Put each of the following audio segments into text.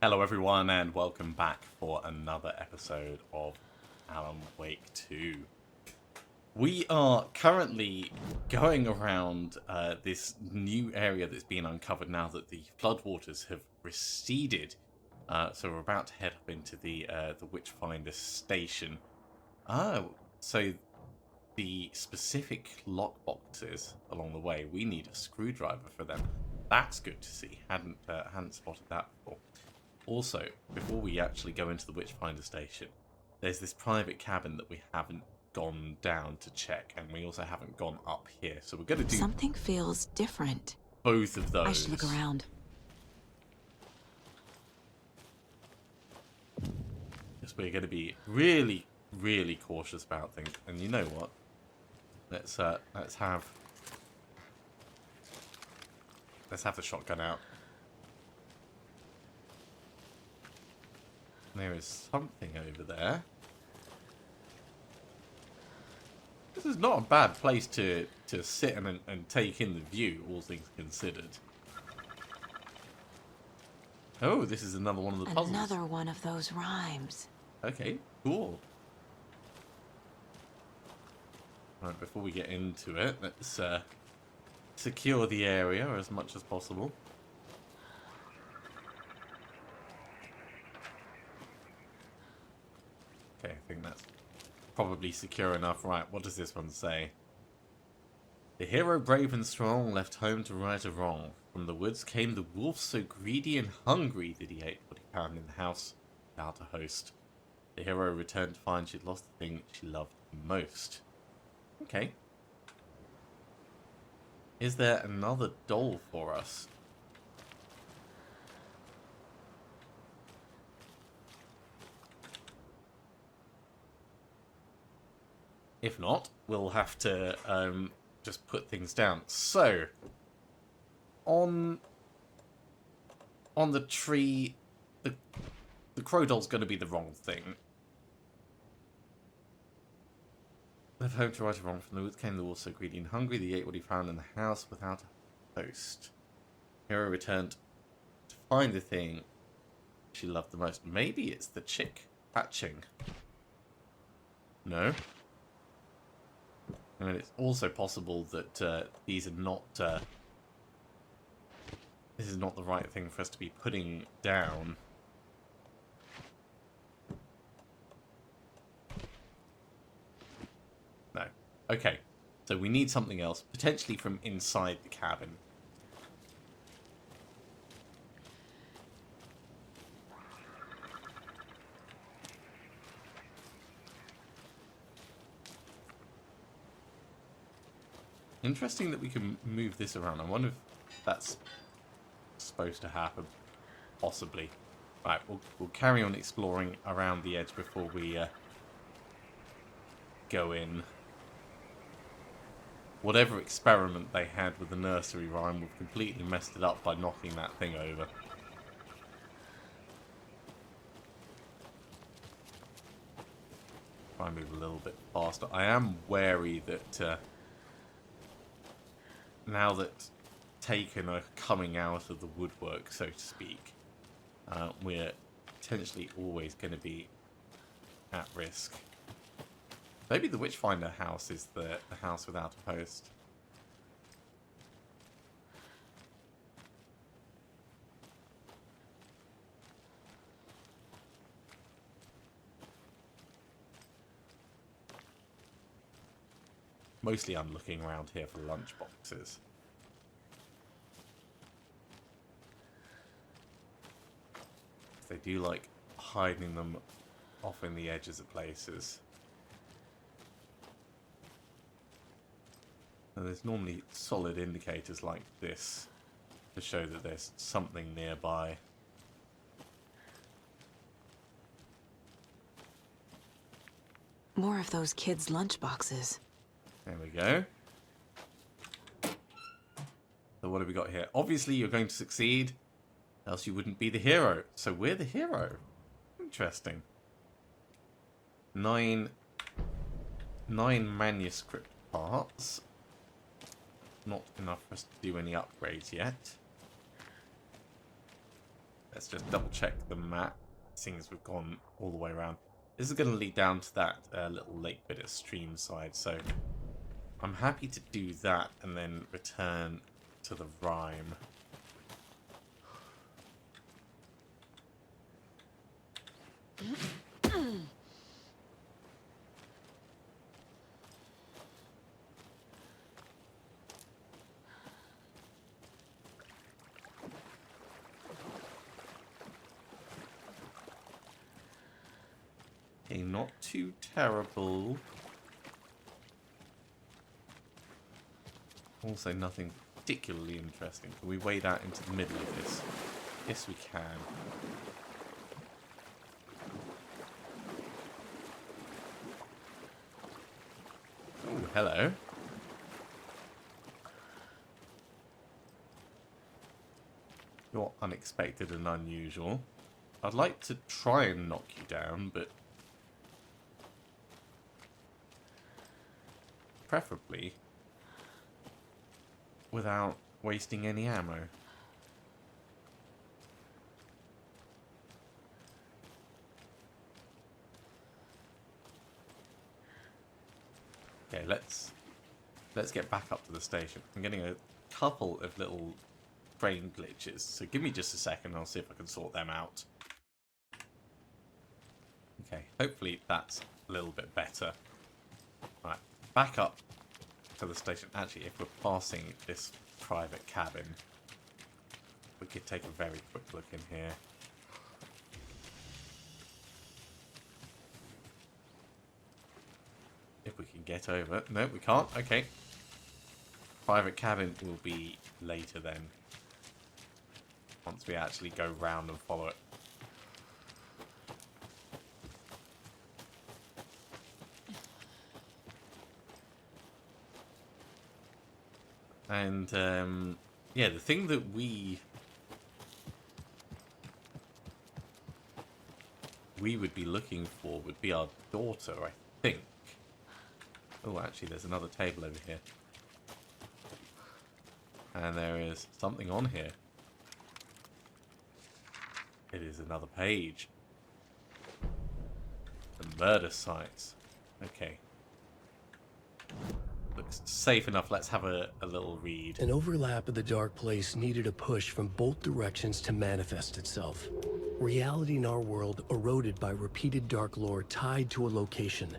Hello everyone and welcome back for another episode of Alan Wake 2. We are currently going around this new area that's been uncovered now that the floodwaters have receded. So we're about to head up into the Witchfinder station. So the specific lockboxes along the way, we need a screwdriver for them. That's good to see. Hadn't spotted that before. Also, before we actually go into the Witchfinder station, there's this private cabin that we haven't gone down to check, and we also haven't gone up here. So we're going to do Something feels different. both of those. I should look around. Because we're going to be really, really cautious about things. And you know what? Let's have the shotgun out. There is something over there. This is not a bad place to sit and take in the view, all things considered. Oh, this is another one of the puzzles. Another one of those rhymes. Okay, cool. Right, before we get into it, let's secure the area as much as possible. Okay, I think that's probably secure enough. Right, what does this one say? The hero brave and strong left home to right a wrong. From the woods came the wolf so greedy and hungry that he ate what he found in the house without a host. The hero returned to find she'd lost the thing she loved most. Okay. Is there another doll for us? If not, we'll have to just put things down. So, on the tree, the crow doll's going to be the wrong thing. Left home to right or wrong. From the woods came the wolf so greedy and hungry that he ate what he found in the house without a host. Hero returned to find the thing she loved the most. Maybe it's the chick hatching. No. I mean, it's also possible that these are not. This is not the right thing for us to be putting down. No. Okay. So we need something else, potentially from inside the cabin. Interesting that we can move this around. I wonder if that's supposed to happen. Possibly. Right, we'll carry on exploring around the edge before we go in. Whatever experiment they had with the nursery rhyme, we've completely messed it up by knocking that thing over. Try and move a little bit faster. I am wary that now that Taken are coming out of the woodwork, so to speak, we're potentially always going to be at risk. Maybe the Witchfinder house is the house without a host. Mostly I'm looking around here for lunch boxes. They do like hiding them off in the edges of places. And there's normally solid indicators like this to show that there's something nearby. More of those kids' lunchboxes. There we go. So what have we got here? Obviously you're going to succeed, else you wouldn't be the hero. So we're the hero. Interesting. Nine manuscript parts. Not enough for us to do any upgrades yet. Let's just double check the map, seeing as we've gone all the way around. This is going to lead down to that little lake bit at stream side, so I'm happy to do that and then return to the rhyme. Okay, not too terrible. Also nothing particularly interesting. Can we wade out into the middle of this? Yes, we can. Oh, hello. You're unexpected and unusual. I'd like to try and knock you down, but preferably without wasting any ammo. Okay, let's get back up to the station. I'm getting a couple of little frame glitches, so give me just a second and I'll see if I can sort them out. Okay, hopefully that's a little bit better. Right, back up to the station. Actually, if we're passing this private cabin, we could take a very quick look in here. If we can get over. No, we can't. Okay. Private cabin will be later then. Once we actually go round and follow it. And, yeah, the thing that we would be looking for would be our daughter, I think. Oh, actually, there's another table over here. And there is something on here. It is another page. The murder sites. Okay. Looks safe enough. Let's have a little read. An overlap of the dark place needed a push from both directions to manifest itself. Reality in our world eroded by repeated dark lore tied to a location.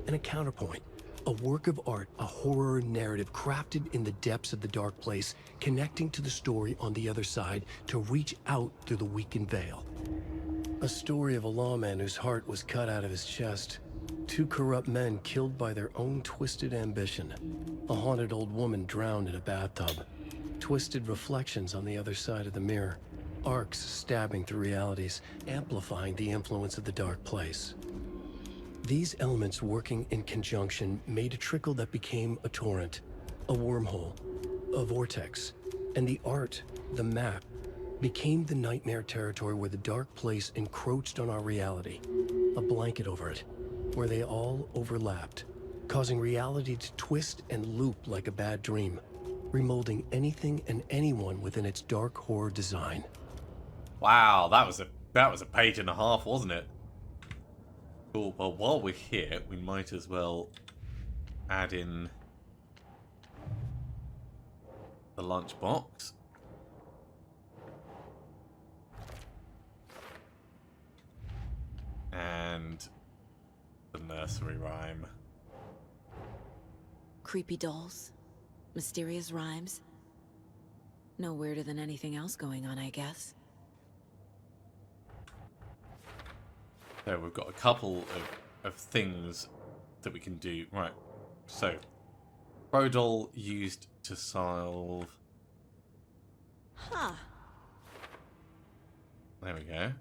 And a counterpoint. A work of art, a horror narrative crafted in the depths of the dark place, connecting to the story on the other side to reach out through the weakened veil. A story of a lawman whose heart was cut out of his chest. Two corrupt men killed by their own twisted ambition. A haunted old woman drowned in a bathtub. Twisted reflections on the other side of the mirror. Arcs stabbing through realities, amplifying the influence of the dark place. These elements working in conjunction made a trickle that became a torrent, a wormhole, a vortex, and the art, the map, became the nightmare territory where the dark place encroached on our reality, a blanket over it, where they all overlapped, causing reality to twist and loop like a bad dream, remolding anything and anyone within its dark horror design. Wow, that was a page and a half, wasn't it? Cool. Well, while we're here, we might as well add in the lunchbox. And the nursery rhyme. Creepy dolls. Mysterious rhymes. No weirder than anything else going on, I guess. So we've got a couple of things that we can do. Right. So, Brodol used to solve... Huh. There we go.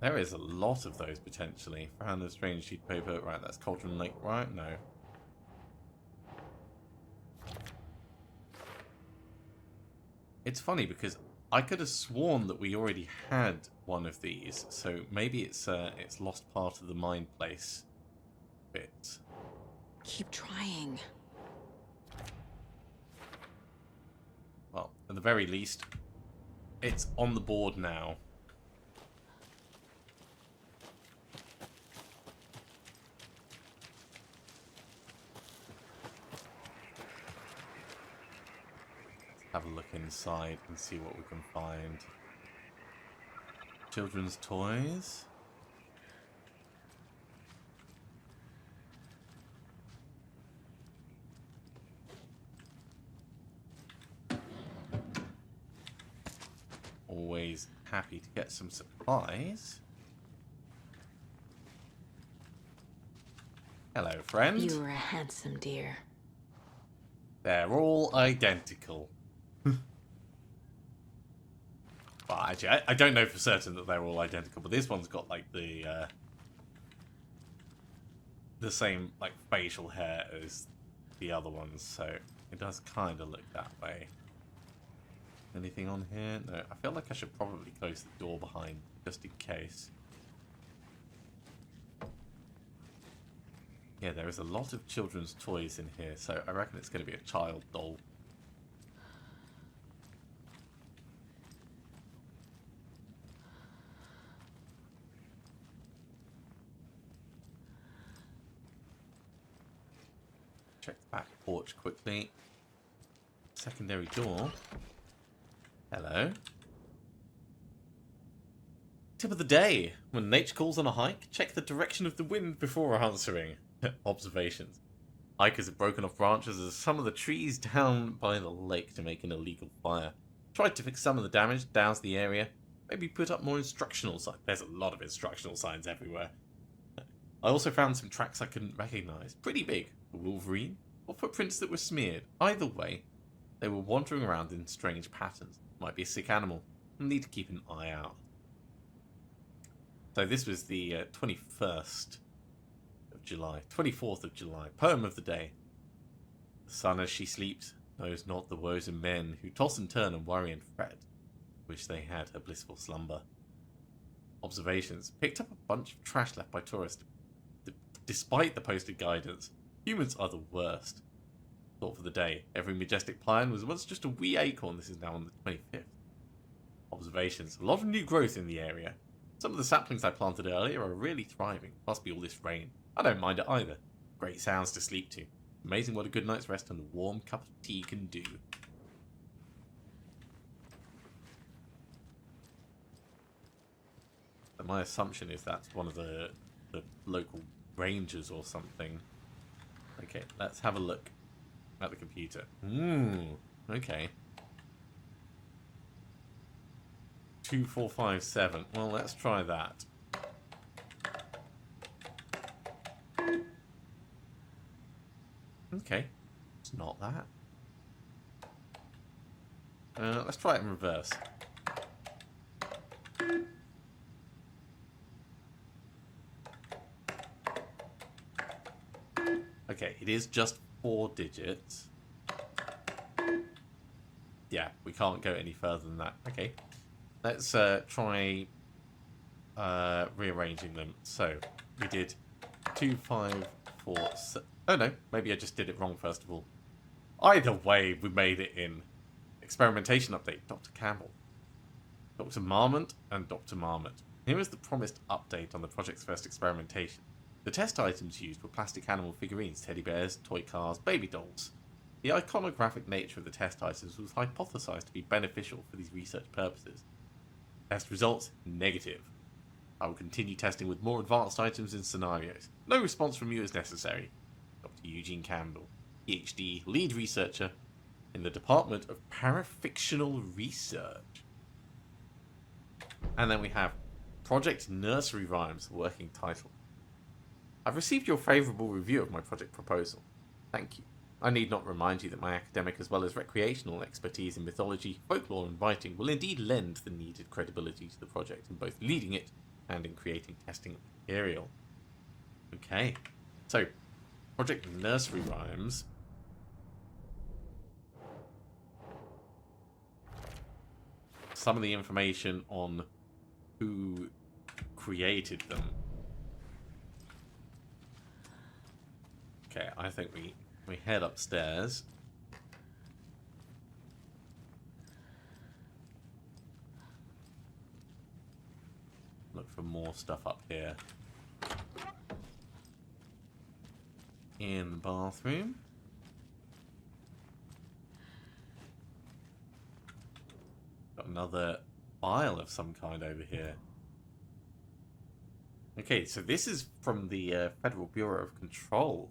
There is a lot of those, potentially. Found a strange sheet of paper. Right, that's Cauldron Lake, right? No. It's funny, because I could have sworn that we already had one of these. So maybe it's lost part of the mind place bit. Keep trying. Well, at the very least, it's on the board now. Have a look inside and see what we can find. Children's toys. Always happy to get some supplies. Hello, friend. You are a handsome dear. They're all identical. Well, actually, I don't know for certain that they're all identical, but this one's got like the same like facial hair as the other ones, so it does kind of look that way. Anything on here? No, I feel like I should probably close the door behind, just in case. Yeah, there is a lot of children's toys in here, so I reckon it's going to be a child doll. Check the back porch quickly. Secondary door. Hello. Tip of the day. When nature calls on a hike, check the direction of the wind before answering. Observations. Hikers have broken off branches of some of the trees down by the lake to make an illegal fire. Tried to fix some of the damage, douse the area. Maybe put up more instructional signs. There's a lot of instructional signs everywhere. I also found some tracks I couldn't recognise. Pretty big. A wolverine, or footprints that were smeared. Either way, they were wandering around in strange patterns. Might be a sick animal. Need to keep an eye out. So this was the 21st of July. 24th of July. Poem of the day. The sun as she sleeps knows not the woes of men who toss and turn and worry and fret. Wish they had a blissful slumber. Observations. Picked up a bunch of trash left by tourists. Despite the posted guidance, humans are the worst. Thought for the day. Every majestic pine was once just a wee acorn. This is now on the 25th. Observations. A lot of new growth in the area. Some of the saplings I planted earlier are really thriving. Must be all this rain. I don't mind it either. Great sounds to sleep to. Amazing what a good night's rest and a warm cup of tea can do. But my assumption is that's one of the local rangers or something. Okay, let's have a look at the computer. Okay. 2457. Well, let's try that. Okay. It's not that. Let's try it in reverse. Okay, it is just 4 digits. Yeah, we can't go any further than that. Okay. Let's try rearranging them. So, we did 2, 5, 4, 7. Oh no, maybe I just did it wrong first of all. Either way, we made it in. Experimentation update, Dr. Campbell. Dr. Marmont and Dr. Marmot. Here is the promised update on the project's first experimentation. The test items used were plastic animal figurines, teddy bears, toy cars, baby dolls. The iconographic nature of the test items was hypothesized to be beneficial for these research purposes. Test results, negative. I will continue testing with more advanced items and scenarios. No response from you is necessary. Dr. Eugene Campbell, PhD, lead researcher in the Department of Parafictional Research. And then we have Project Nursery Rhymes, working title. I've received your favourable review of my project proposal. Thank you. I need not remind you that my academic as well as recreational expertise in mythology, folklore and writing will indeed lend the needed credibility to the project in both leading it and in creating testing material. Okay, so Project Nursery Rhymes. Some of the information on who created them. Okay, I think we head upstairs. Look for more stuff up here. In the bathroom. Got another file of some kind over here. Okay, so this is from the Federal Bureau of Control.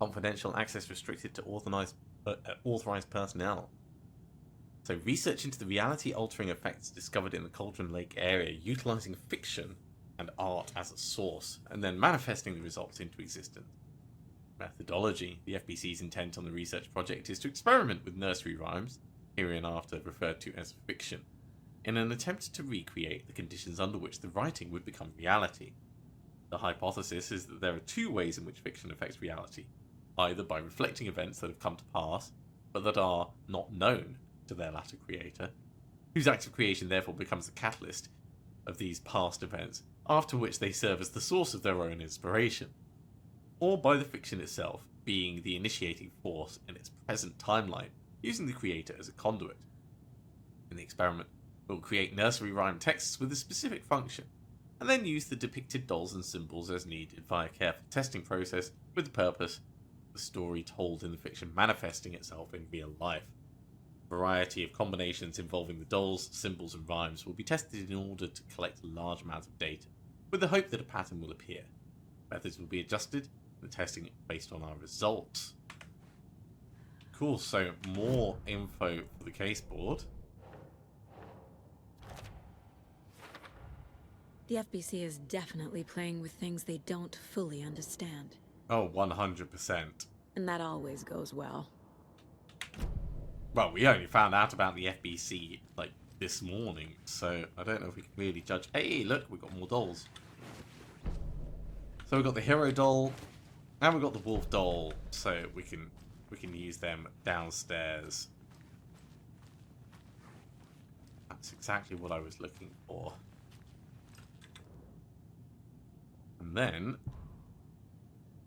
Confidential access restricted to authorized personnel. So research into the reality-altering effects discovered in the Cauldron Lake area, utilizing fiction and art as a source, and then manifesting the results into existence. Methodology. The FBC's intent on the research project is to experiment with nursery rhymes, hereinafter referred to as fiction, in an attempt to recreate the conditions under which the writing would become reality. The hypothesis is that there are two ways in which fiction affects reality, either by reflecting events that have come to pass, but that are not known to their latter creator, whose act of creation therefore becomes the catalyst of these past events, after which they serve as the source of their own inspiration, or by the fiction itself being the initiating force in its present timeline, using the creator as a conduit. In the experiment, we'll create nursery rhyme texts with a specific function, and then use the depicted dolls and symbols as needed via a careful testing process with the purpose of the story told in the fiction manifesting itself in real life. A variety of combinations involving the dolls, symbols, and rhymes will be tested in order to collect large amounts of data, with the hope that a pattern will appear. Methods will be adjusted, and the testing based on our results. Cool, so more info for the case board. The FBC is definitely playing with things they don't fully understand. Oh, 100%. And that always goes well. Well, we only found out about the FBC, like, this morning, so I don't know if we can really judge. Hey, look, we've got more dolls. So we've got the hero doll, and we've got the wolf doll, so we can use them downstairs. That's exactly what I was looking for. And then,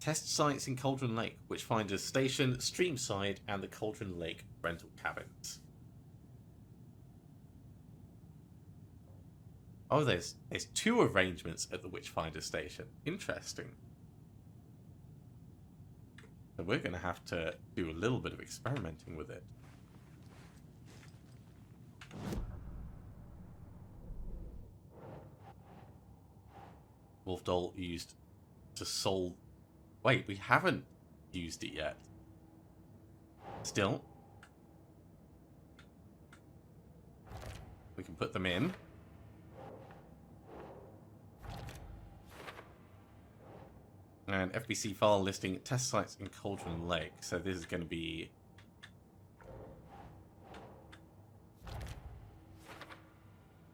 test sites in Cauldron Lake, Witchfinder's Station, Streamside, and the Cauldron Lake rental cabins. Oh, there's two arrangements at the Witchfinder Station. Interesting. So we're going to have to do a little bit of experimenting with it. Wolf doll used to solve... Wait, we haven't used it yet. Still. We can put them in. And FBC file listing test sites in Cauldron Lake. So this is going to be...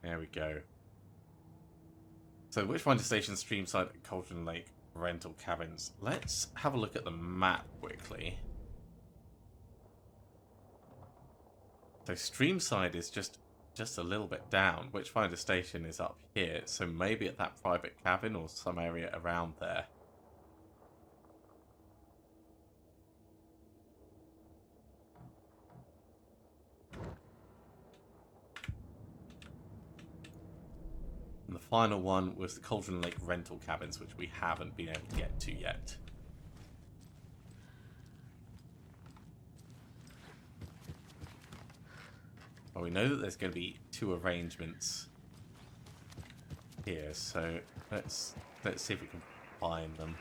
There we go. So Witchfinder Station, Streamside, and Cauldron Lake rental cabins. Let's have a look at the map quickly. So Streamside is just a little bit down. Witchfinder Station is up here. So maybe at that private cabin or some area around there. And the final one was the Cauldron Lake rental cabins, which we haven't been able to get to yet. Well, we know that there's going to be two arrangements here, so let's see if we can find them.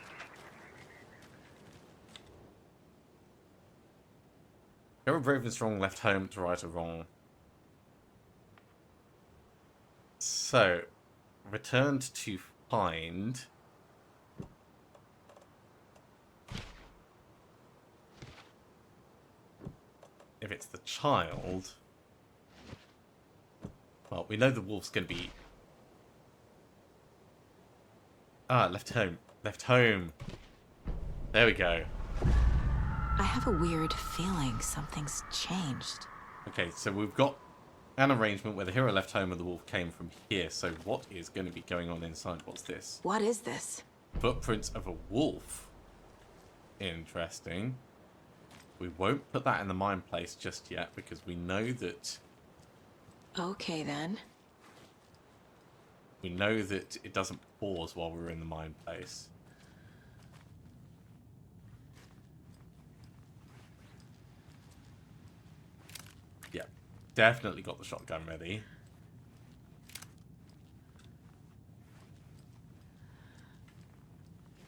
Go brave and strong, left home to right or wrong. So, returned to find. If it's the child. Well, we know the wolf's going to be... Ah, left home. Left home. There we go. I have a weird feeling something's changed. Okay, so we've got an arrangement where the hero left home and the wolf came from here. So what is going to be going on inside? What's this? What is this? Footprints of a wolf. Interesting. We won't put that in the mine place just yet because we know that... Okay, then. We know that it doesn't pause while we're in the mine place. Yeah, definitely got the shotgun ready.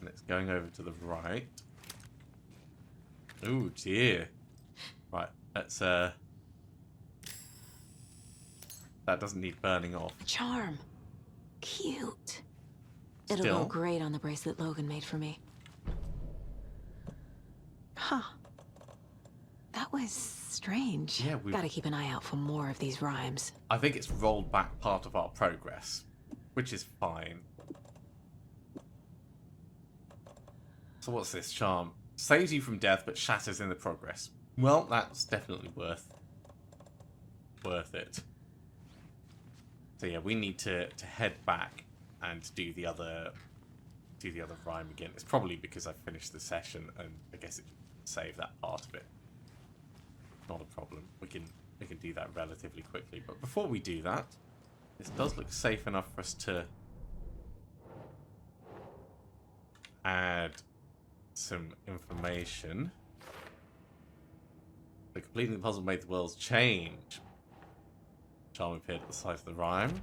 And it's going over to the right. Oh dear. Right, let's that doesn't need burning off. Charm. Cute. It'll Still? go great on the bracelet Logan made for me. Huh. That was strange. Yeah, Gotta keep an eye out for more of these rhymes. I think it's rolled back part of our progress, which is fine. So what's this charm? Saves you from death, but shatters in the progress. Well, that's definitely worth it. So yeah, we need to head back and do the other rhyme again. It's probably because I finished the session and I guess it saved that part of it. Not a problem. We can do that relatively quickly. But before we do that, this does look safe enough for us to add some information. So completing the puzzle made the world's change. Charm appeared at the side of the rhyme.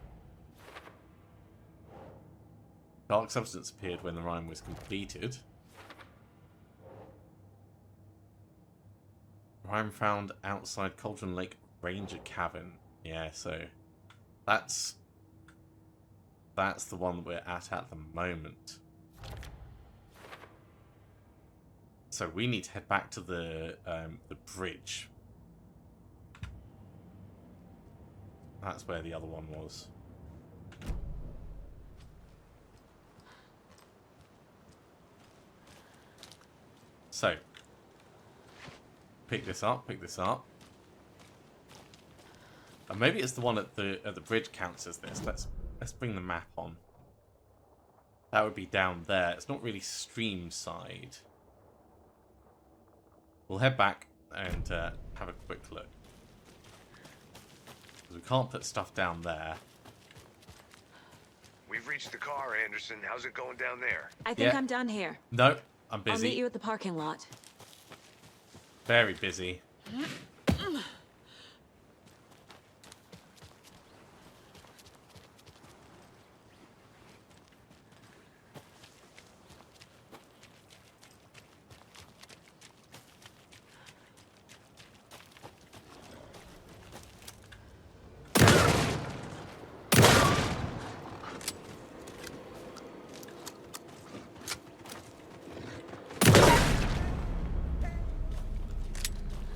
Dark substance appeared when the rhyme was completed. Rhyme found outside Cauldron Lake Ranger Cabin. Yeah, so that's the one we're at the moment. So we need to head back to the bridge. That's where the other one was. So pick this up. And maybe it's the one at the bridge counts as this. Let's bring the map on. That would be down there. It's not really stream side. We'll head back and have a quick look. We can't put stuff down there. We've reached the car, Anderson. How's it going down there? I think Yeah. I'm done here. No, I'm I'll busy. meet you at the parking lot. Very busy.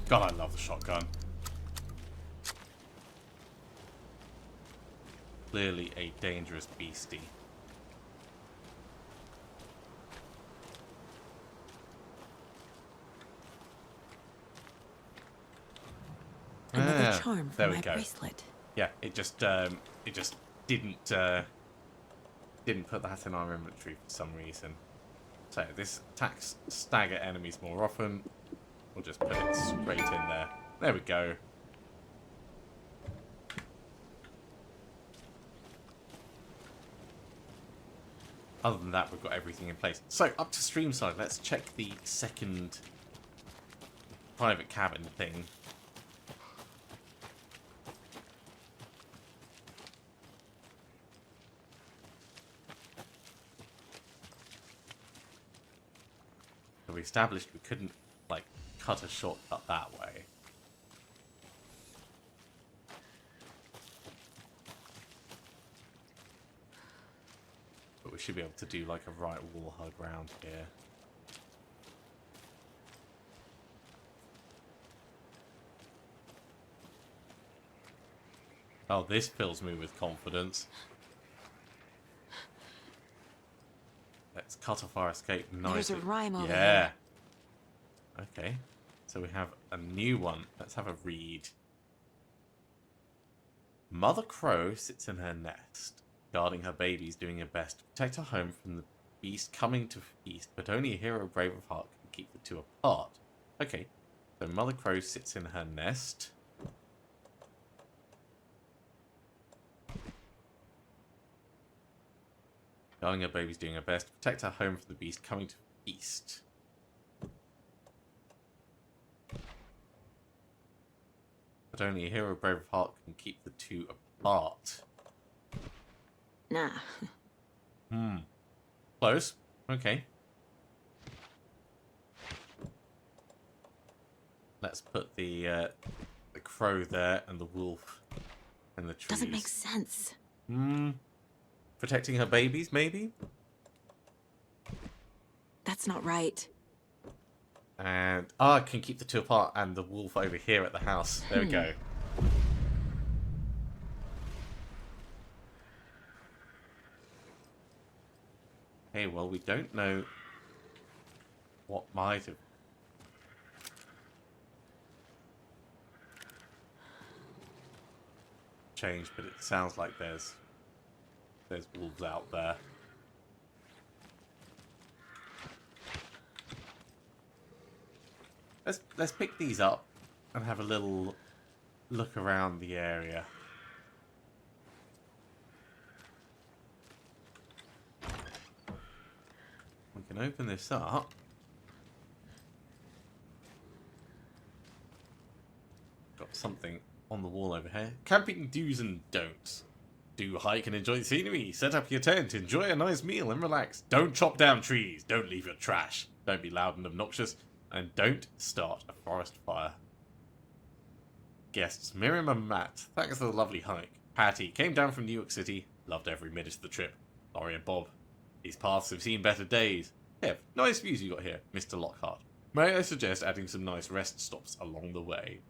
God, I love the shotgun. Clearly a dangerous beastie. Another charm for there we my go. bracelet. Yeah, it just didn't put that in our inventory for some reason. So this attacks stagger enemies more often. We'll just put it straight in there. There we go. Other than that, we've got everything in place. So, up to stream side, let's check the second private cabin thing. So we established we couldn't, like, cut a shortcut that way. But we should be able to do like a right wall hug round here. Oh, this fills me with confidence. Let's cut off our escape nicely. There's a rhyme over yeah. Okay. So we have a new one. Let's have a read. Mother Crow sits in her nest, guarding her babies, doing her best to protect her home from the beast coming to feast, but only a hero brave of heart can keep the two apart. Okay, so Mother Crow sits in her nest. Guarding her baby's doing her best to protect her home from the beast coming to feast. But only a hero brave of heart can keep the two apart. Nah. Close. Okay. Let's put the crow there and the wolf in the trees. Doesn't make sense. Protecting her babies, maybe? That's not right. And I can keep the two apart and the wolf over here at the house. There we go. Okay, well, we don't know what might have changed, but it sounds like there's wolves out there. Let's pick these up and have a little look around the area. We can open this up. Got something on the wall over here. Camping do's and don'ts. Do hike and enjoy the scenery. Set up your tent. Enjoy a nice meal and relax. Don't chop down trees. Don't leave your trash. Don't be loud and obnoxious. And don't start a forest fire. Guests Miriam and Matt. Thanks for the lovely hike. Patty came down from New York City. Loved every minute of the trip. Laurie and Bob. These paths have seen better days. Kev, nice views you got here, Mr. Lockhart. May I suggest adding some nice rest stops along the way?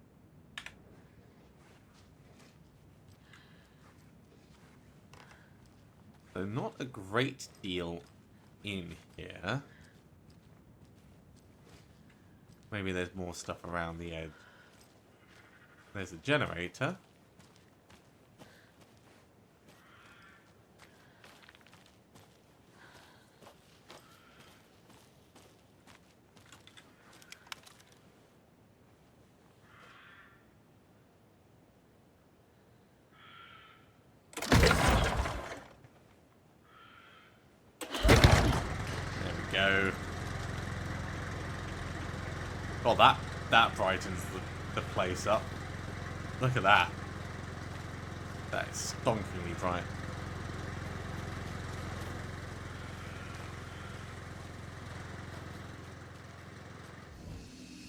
So not a great deal in here. Maybe there's more stuff around the edge. There's a generator. Go. Oh, that brightens the place up. Look at that. That is stonkingly bright.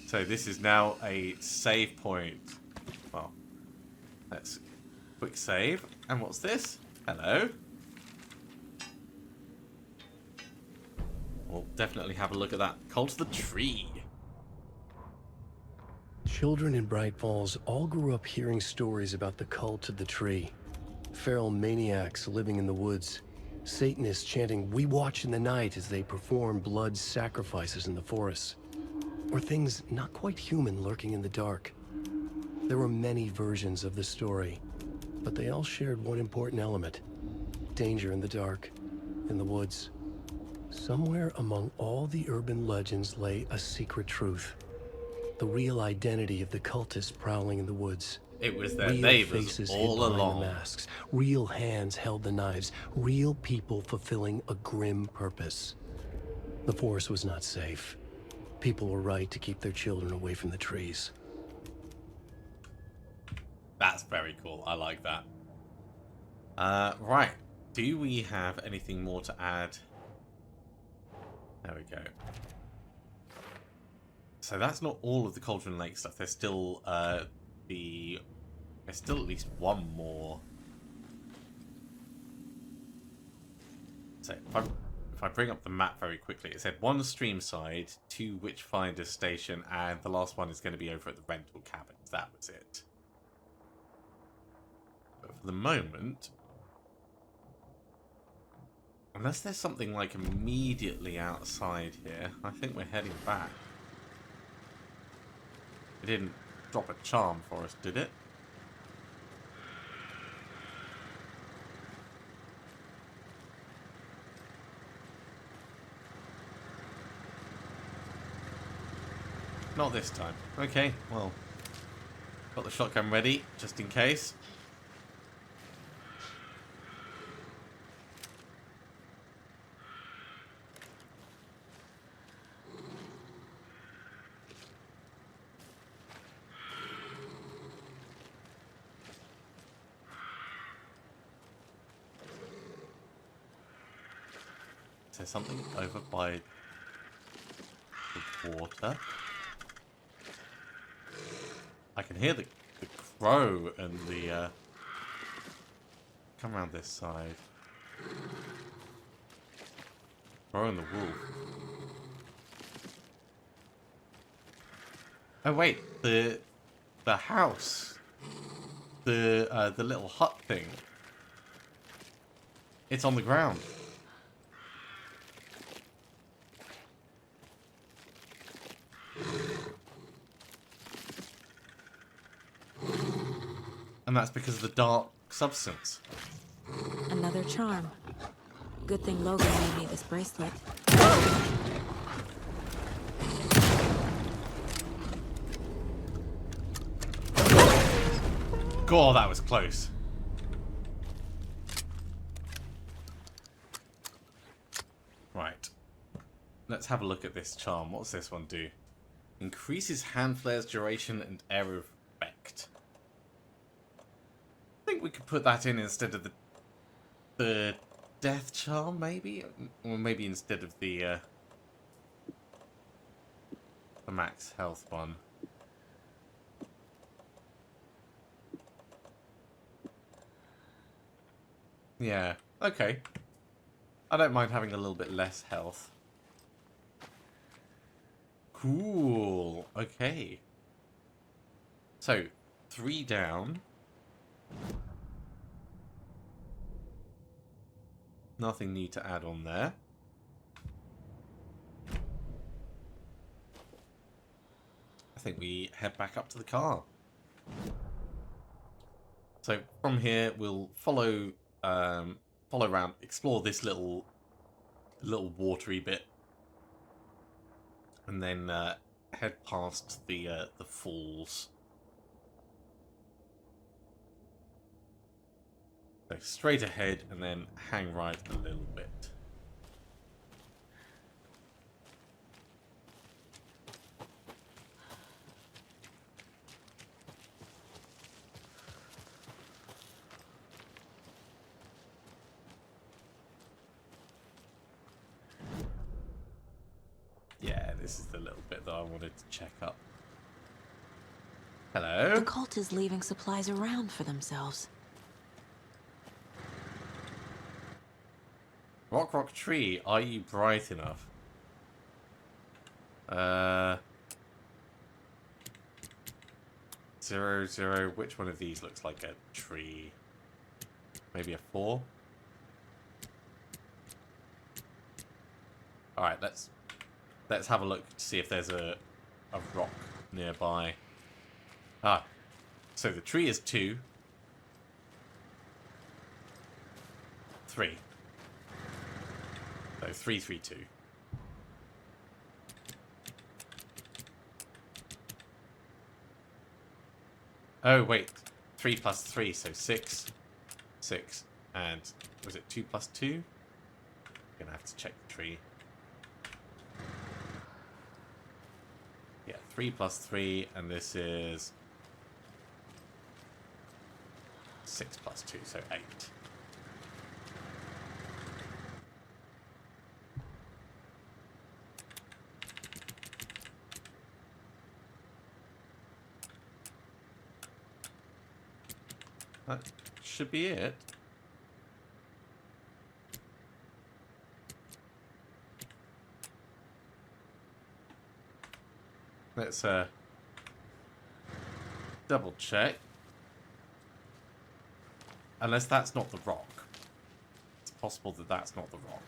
So this is now a save point. Well, let's quick save. And what's this? Hello. We'll definitely have a look at that. Cult of the Tree. Children in Bright Falls all grew up hearing stories about the cult of the tree. Feral maniacs living in the woods. Satanists chanting, "We watch in the night," as they perform blood sacrifices in the forests. Or things not quite human lurking in the dark. There were many versions of the story, but they all shared one important element. Danger in the dark, in the woods. Somewhere among all the urban legends lay a secret truth. The real identity of the cultists prowling in the woods. It was their Real neighbors faces all hid behind along. the masks. Real hands held the knives. Real people fulfilling a grim purpose. The forest was not safe. People were right to keep their children away from the trees. That's very cool. I like that. Right. Do we have anything more to add? There we go. So that's not all of the Cauldron Lake stuff. There's still there's still at least one more. So if I bring up the map very quickly, it said 1 stream side, 2 Witchfinder station, and the last one is going to be over at the rental cabins. That was it. But for the moment, unless there's something like immediately outside here, I think we're heading back. It didn't drop a charm for us, did it? Not this time. Okay, well, got the shotgun ready, just in case. Is there something over by the water? I can hear the crow and the... Come around this side. Crow and the wolf. Oh wait, the house. The little hut thing. It's on the ground. And that's because of the dark substance. Another charm. Good thing Logan made me this bracelet. God, that was close. Right. Let's have a look at this charm. What's this one do? Increases hand flare's duration and area of effect. I think we could put that in instead of the death charm, maybe? Or maybe instead of the max health one. Yeah, okay. I don't mind having a little bit less health. Cool. Okay. So, 3 down. Nothing new to add on there. I think we head back up to the car. So from here we'll follow around, explore this little watery bit, and then head past the falls. So straight ahead and then hang right a little bit. Yeah, this is the little bit that I wanted to check up. Hello? The cult is leaving supplies around for themselves. Rock tree, are you bright enough? 0, which one of these looks like a tree? Maybe a 4? Alright, let's have a look to see if there's a rock nearby. Ah, so the tree is 2. 3. So 3, 3, 2. Oh wait, 3 plus 3, so 6. 6. And was it 2 plus 2? Gonna have to check the tree. Yeah, 3 plus 3, and this is 6 plus 2, so 8. That should be it. Let's double check. Unless that's not the rock. It's possible that that's not the rock.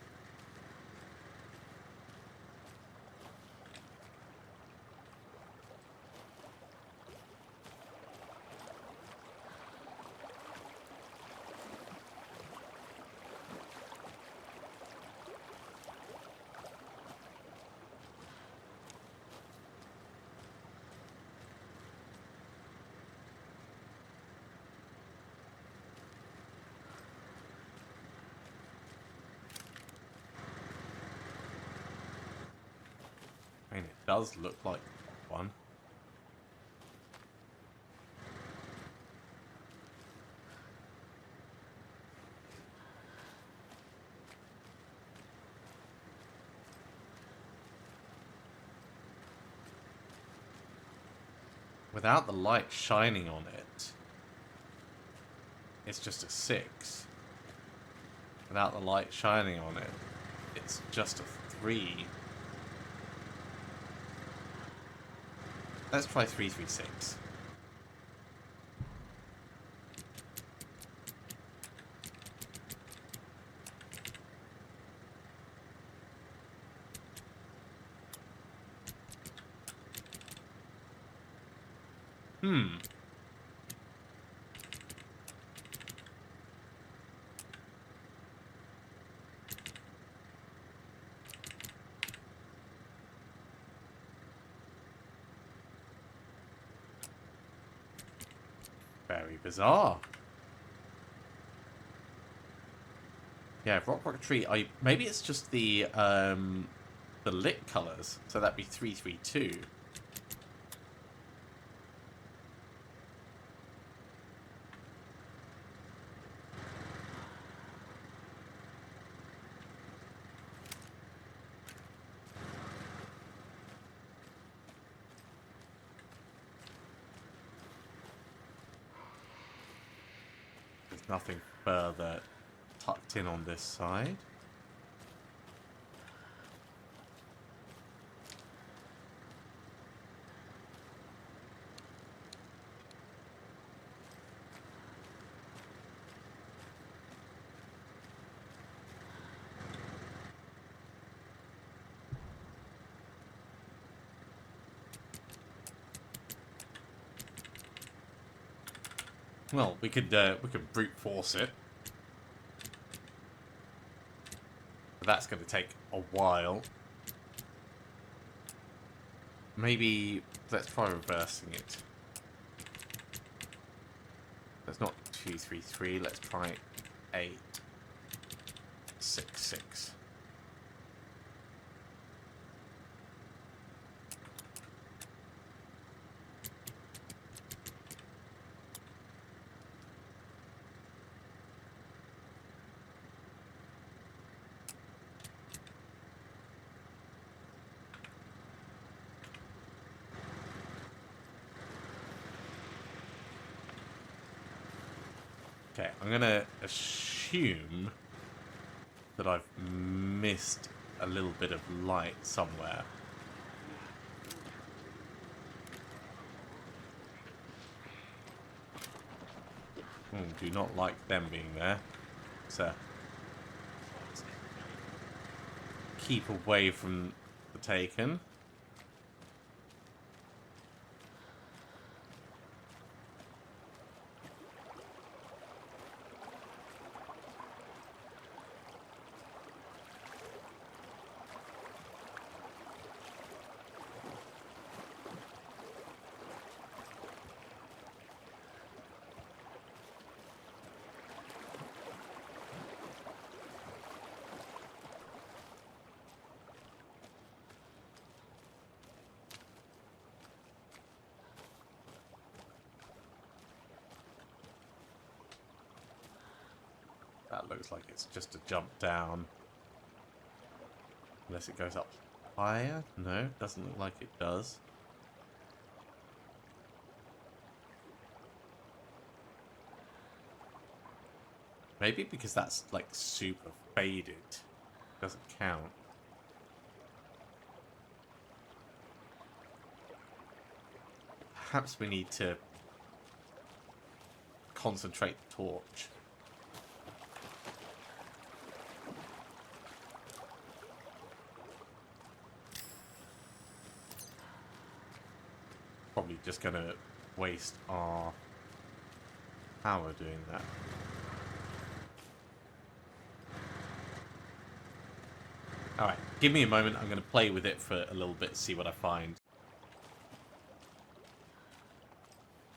I mean, it does look like one. without the light shining on it, it's just a 6. Without the light shining on it, it's just a 3. Let's try 336. Very bizarre. Yeah, rock tree. Maybe it's just the lit colors. So that'd be 332. There's nothing further tucked in on this side. Well, we could brute force it. But that's going to take a while. Maybe let's try reversing it. That's not 233. Let's try 866. Okay, I'm going to assume that I've missed a little bit of light somewhere. Do not like them being there. So keep away from the Taken. That looks like it's just a jump down. Unless it goes up higher? No, doesn't look like it does. Maybe because that's like super faded. Doesn't count. Perhaps we need to concentrate the torch. Probably just going to waste our power doing that. Alright, give me a moment. I'm going to play with it for a little bit, see what I find.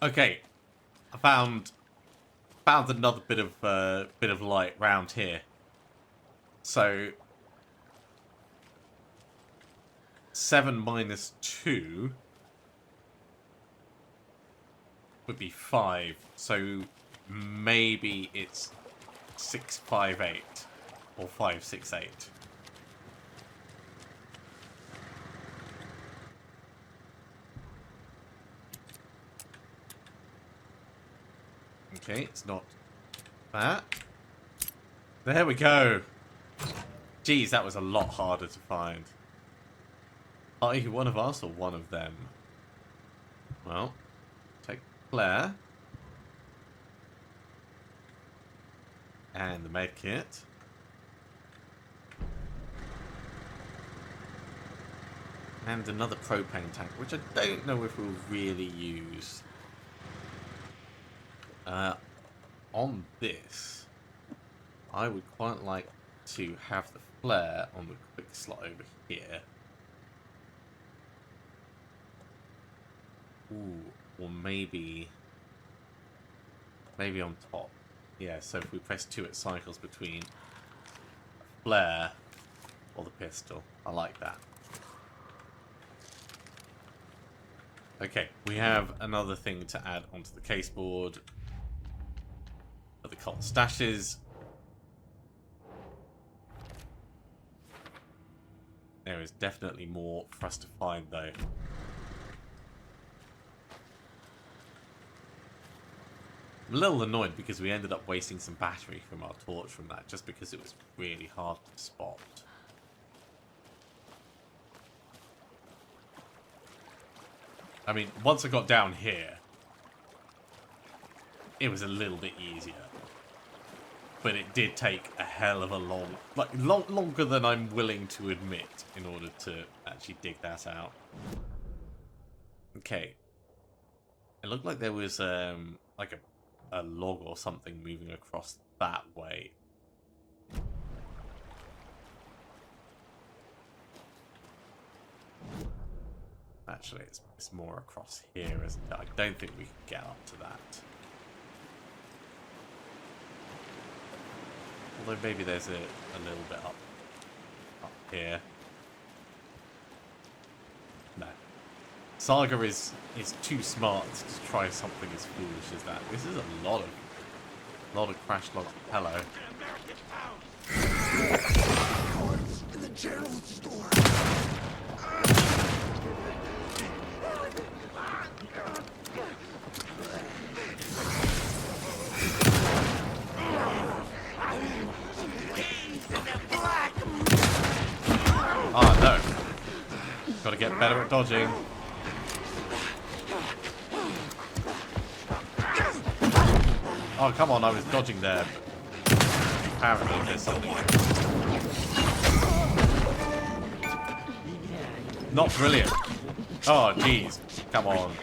Okay, I found another bit of light round here. So 7 minus 2 would be 5. So maybe it's 658 or 568. Okay, it's not that. There we go. Geez, that was a lot harder to find. Are you one of us or one of them? Well, take Claire. And the med kit. And another propane tank, which I don't know if we'll really use. On this, I would quite like to have the flare on the quick slot over here. Ooh, or maybe on top. Yeah, so if we press 2, it cycles between a flare or the pistol. I like that. Okay, we have another thing to add onto the caseboard. The cult stashes. There is definitely more for us to find, though. I'm a little annoyed because we ended up wasting some battery from our torch from that, just because it was really hard to spot. I mean, once I got down here, it was a little bit easier. But it did take a hell of a longer than I'm willing to admit in order to actually dig that out. Okay. It looked like there was like a log or something moving across that way. Actually, it's more across here, isn't it? I don't think we can get up to that. Although maybe there's a little bit up here. No. Saga is too smart to try something as foolish as that. This is a lot of crash logs. Hello. In the general store. Oh no. Gotta get better at dodging. Oh come on, I was dodging there. Apparently there's something. Not brilliant. Oh jeez. Come on.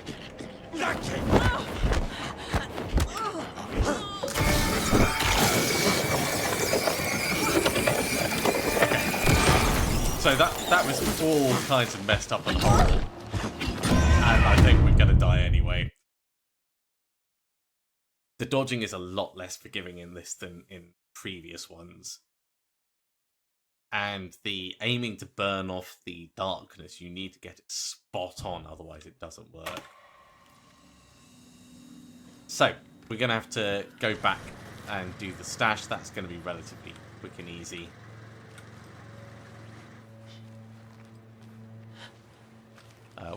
So that was all kinds of messed up and horrible. And I think we're gonna die anyway. The dodging is a lot less forgiving in this than in previous ones. And the aiming to burn off the darkness, you need to get it spot on, otherwise it doesn't work. So, we're going to have to go back and do the stash. That's going to be relatively quick and easy.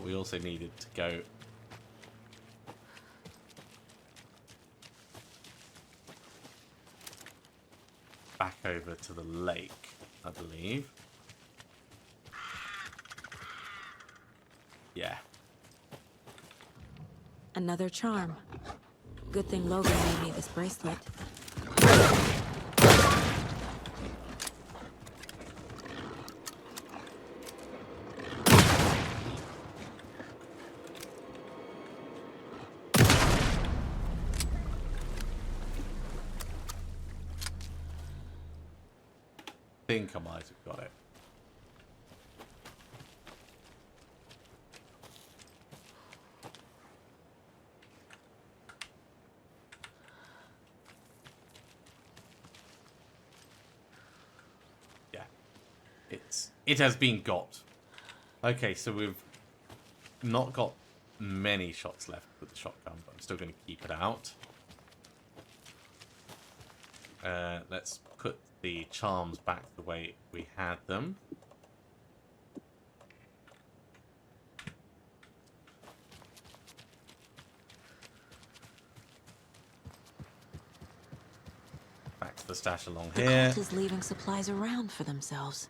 We also needed to go back over to the lake, I believe. Yeah. Another charm. Good thing Logan made me this bracelet. I think I might have got it. Yeah. It has been got. Okay, so we've not got many shots left with the shotgun, but I'm still going to keep it out. Let's put the charms back the way we had them. Back to the stash along The here. cult is leaving supplies around for themselves.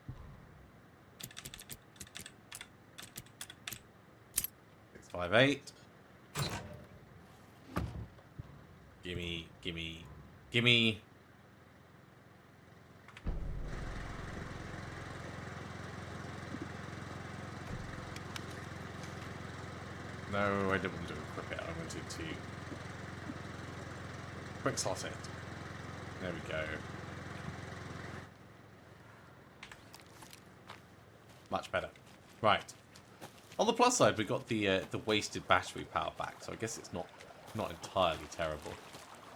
658. Gimme, gimme, gimme. No, I didn't want to equip it. I wanted to quick slot it. There we go. Much better. Right. On the plus side, we got the wasted battery power back, so I guess it's not entirely terrible.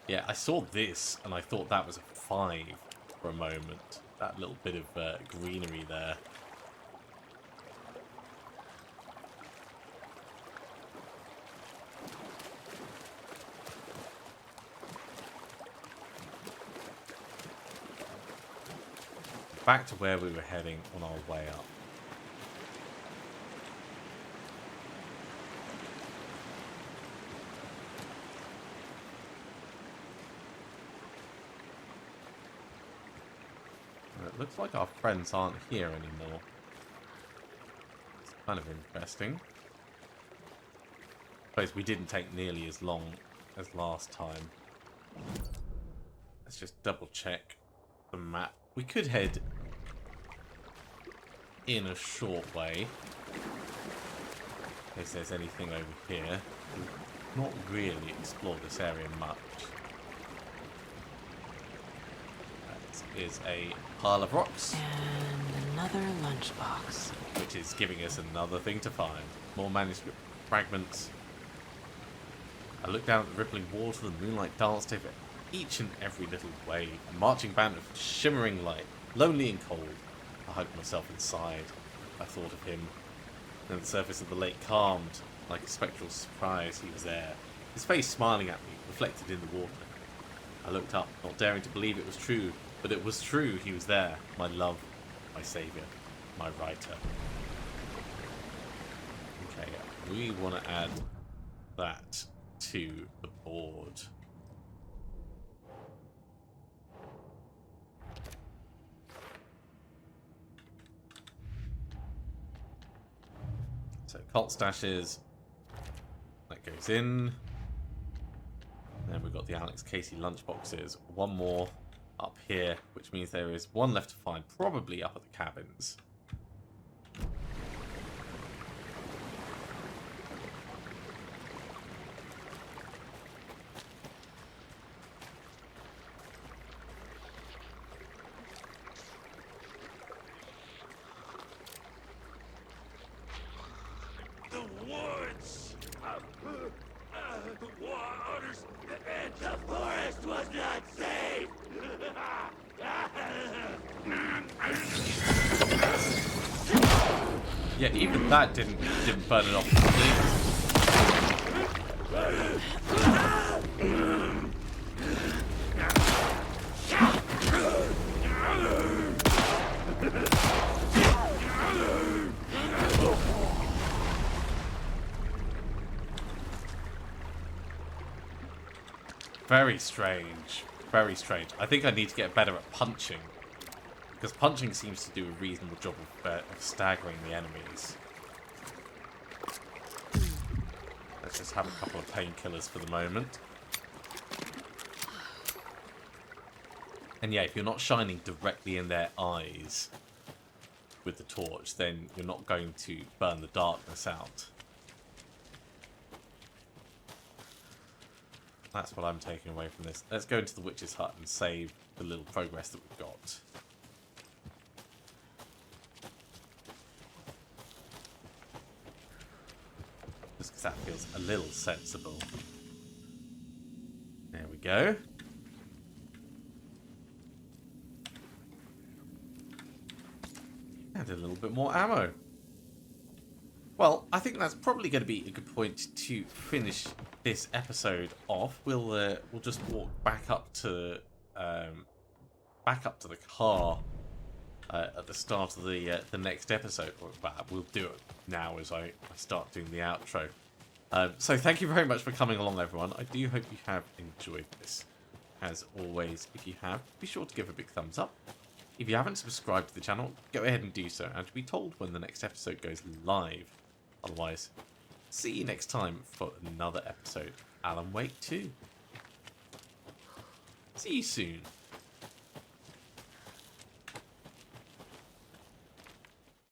Yeah, I saw this and I thought that was a 5 for a moment. That little bit of greenery there. Back to where we were heading on our way up. It looks like our friends aren't here anymore. It's kind of interesting. I suppose we didn't take nearly as long as last time. Let's just double check the map. We could head in a short way. In case there's anything over here. We've not really explored this area much. That is a pile of rocks. And another lunchbox. Which is giving us another thing to find. More manuscript fragments. I looked down at the rippling water, the moonlight danced over each and every little wave. A marching band of shimmering light, lonely and cold. I hugged myself inside. I thought of him. Then the surface of the lake calmed. Like a spectral surprise, he was there. His face smiling at me, reflected in the water. I looked up, not daring to believe it was true. But it was true, he was there. My love, my saviour, my writer. Okay, we want to add that to the board. So cult stashes, that goes in. Then we've got the Alex Casey lunchboxes. One more up here, which means there is one left to find, probably up at the cabins. The woods! The waters and the forest was not safe! Yeah, even that didn't burn it off completely. Very strange. Very strange. I think I need to get better at punching. Because punching seems to do a reasonable job of staggering the enemies. Let's just have a couple of painkillers for the moment. And yeah, if you're not shining directly in their eyes with the torch, then you're not going to burn the darkness out. That's what I'm taking away from this. Let's go into the witch's hut and save the little progress that we've got. Just because that feels a little sensible. There we go. And a little bit more ammo. Well, I think that's probably going to be a good point to finish this episode off. We'll just walk back up to the car at the start of the next episode. Well, we'll do it now as I start doing the outro. So thank you very much for coming along, everyone. I do hope you have enjoyed this. as always, if you have, be sure to give a big thumbs up. If you haven't subscribed to the channel, go ahead and do so, and to be told when the next episode goes live. Otherwise, see you next time for another episode of Alan Wake 2. See you soon.